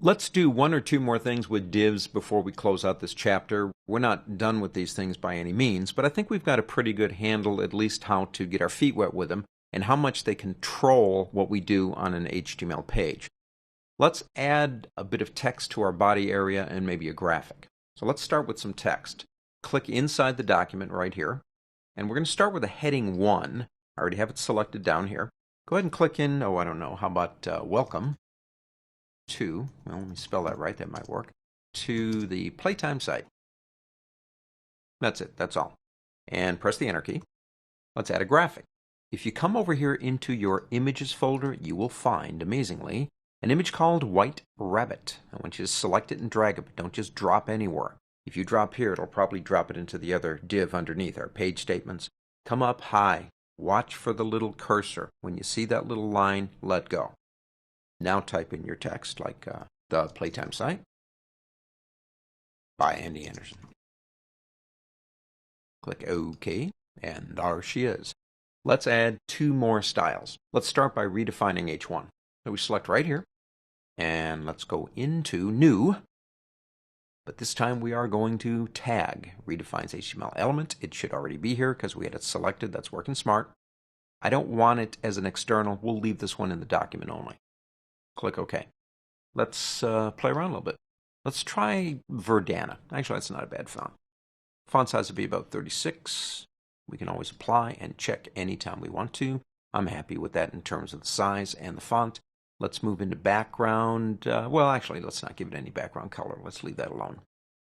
Let's do one or two more things with divs before we close out this chapter. We're not done with these things by any means, but I think we've got a pretty good handle at least how to get our feet wet with them and how much they control what we do on an HTML page. Let's add a bit of text to our body area and maybe a graphic. So let's start with some text. Click inside the document right here, and we're going to start with a heading 1. I already have it selected down here. Go ahead and click in, how about welcome to, well, let me spell that right, that might work, to the Playtime site. That's it, that's all. And press the Enter key. Let's add a graphic. If you come over here into your Images folder, you will find, amazingly, an image called White Rabbit. I want you to select it and drag it, but don't just drop anywhere. If you drop here, it'll probably drop it into the other div underneath, our page statements. Come up high. Watch for the little cursor. When you see that little line, let go. Now type in your text, like the Playtime site by Andy Anderson. Click OK, and there she is. Let's add two more styles. Let's start by redefining H1. So we select right here, and let's go into New. But this time we are going to tag. Redefines HTML element. It should already be here because we had it selected. That's working smart. I don't want it as an external. We'll leave this one in the document only. Click OK. Let's play around a little bit. Let's try Verdana. Actually, that's not a bad font. Font size would be about 36. We can always apply and check anytime we want to. I'm happy with that in terms of the size and the font. Let's move into background. Well, actually, let's not give it any background color. Let's leave that alone.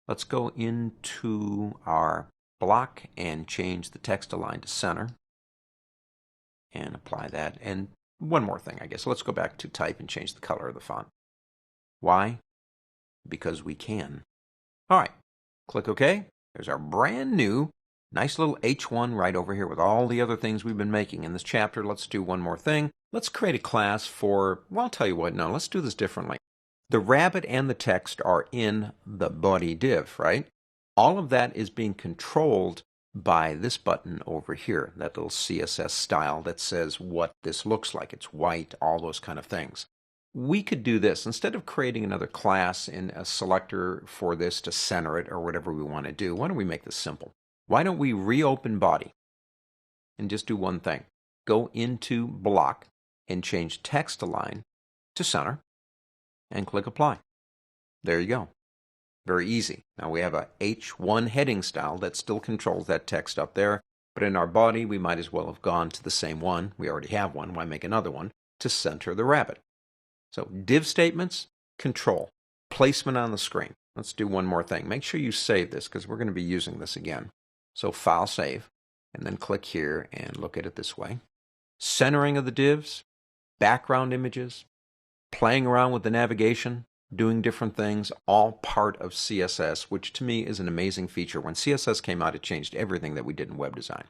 Let's go into our block and change the text align to center. And apply that. And one more thing, I guess. Let's go back to type and change the color of the font. Why? Because we can. All right. Click OK. There's our brand new, nice little H1 right over here with all the other things we've been making in this chapter. Let's do one more thing. Let's create a class for, well, I'll tell you what, no, let's do this differently. The rabbit and the text are in the body div, right? All of that is being controlled by this button over here, that little CSS style that says what this looks like. It's white, all those kind of things. We could do this. Instead of creating another class in a selector for this to center it or whatever we want to do, why don't we make this simple? Why don't we reopen body and just do one thing? Go into block and change text align to center and click apply. There you go. Very easy. Now we have a H1 heading style that still controls that text up there, but in our body we might as well have gone to the same one. We already have one. Why make another one? To center the rabbit. So div statements, control, placement on the screen. Let's do one more thing. Make sure you save this because we're going to be using this again. So file save, and then click here and look at it this way. Centering of the divs, background images, playing around with the navigation, doing different things, all part of CSS, which to me is an amazing feature. When CSS came out, it changed everything that we did in web design.